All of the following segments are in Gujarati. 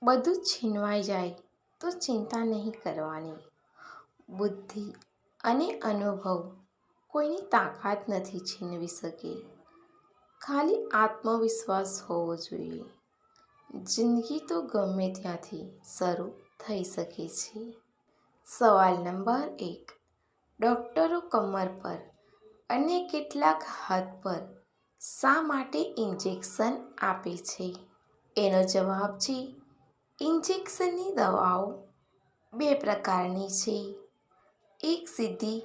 બધું છીનવાઈ જાય તો ચિંતા નહીં કરવાની. બુદ્ધિ અને અનુભવ કોઈની તાકાત નથી છીનવી શકે. ખાલી આત્મવિશ્વાસ હોવો જોઈએ. જિંદગી તો ગમે ત્યાંથી શરૂ થઈ શકે છે. સવાલ નંબર 1. ડૉક્ટરો કમર પર અને કેટલાક હાથ પર શા માટે ઇન્જેક્શન આપે છે? એનો જવાબ છે ઇન્જેક્શનની દવાઓ બે પ્રકારની છે. એક સીધી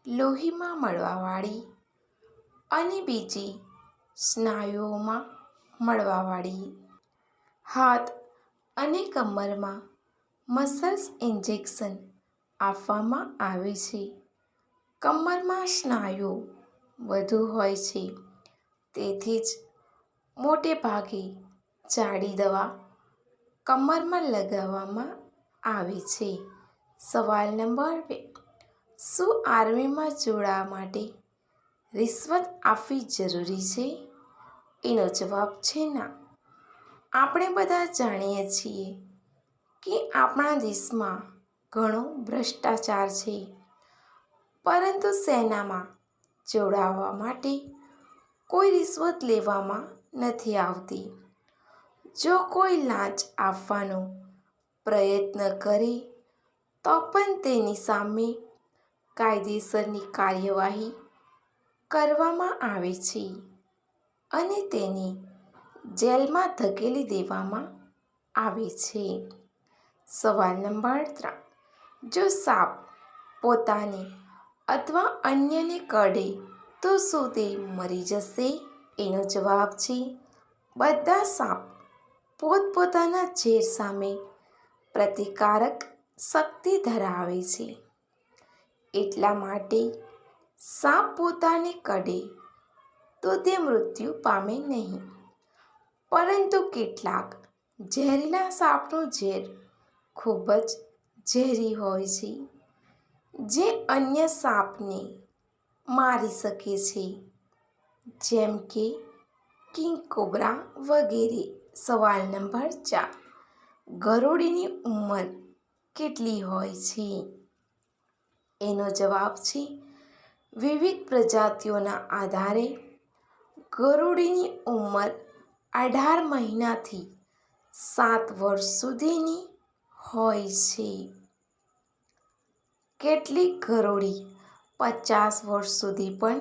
લોહીમાં મળવાવાળી અને બીજી સ્નાયુઓમાં મળવાવાળી. હાથ અને કમરમાં મસલ્સ ઇન્જેક્શન આપવામાં આવે છે. કમરમાં સ્નાયુઓ વધુ હોય છે, તેથી જ મોટે ભાગે જાડી દવા કમરમાં લગાવવામાં આવે છે. સવાલ નંબર 2. શું આર્મીમાં જોડાવા માટે રિશ્વત આપવી જરૂરી છે? એનો જવાબ છે ના. આપણે બધા જાણીએ છીએ કે આપણા દેશમાં ઘણો ભ્રષ્ટાચાર છે, પરંતુ સેનામાં જોડાવા માટે કોઈ રિશ્વત લેવામાં નથી આવતી. જો કોઈ લાંચ આપવાનો પ્રયત્ન કરે તો પણ તેની સામે કાયદેસરની કાર્યવાહી કરવામાં આવે છે અને તેને જેલમાં ધકેલી દેવામાં આવે છે. સવાલ નંબર 3. જો સાપ પોતાને અથવા અન્યને કરડે તો શું તે મરી જશે? એનો જવાબ છે બધા સાપ પોતપોતાના ઝેર સામે પ્રતિકારક શક્તિ ધરાવે છે. એટલા માટે સાપ પોતાને કરડે તો તે મૃત્યુ પામે નહીં. પરંતુ કેટલાક ઝેરીલા સાપનું ઝેર ખૂબ જ ઝેરી હોય છે, જે અન્ય સાપને મારી શકે છે, જેમ કે કિંગ કોબ્રા વગેરે. સવાલ નંબર 4. ગરોળીની ઉંમર કેટલી હોય છે? એનો જવાબ છે વિવિધ પ્રજાતિઓના આધારે ગરોળીની ઉંમર 18 મહિનાથી 7 વર્ષ સુધીની હોય છે. કેટલીક ગરોળી 50 વર્ષ સુધી પણ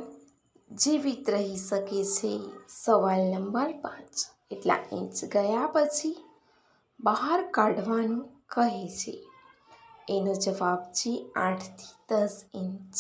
જીવિત રહી શકે છે. સવાલ નંબર 5. એટલા ઇંચ ગયા પછી બહાર કાઢવાનું કહે છે? એનો જવાબ છે 8 થી 10 ઇંચ.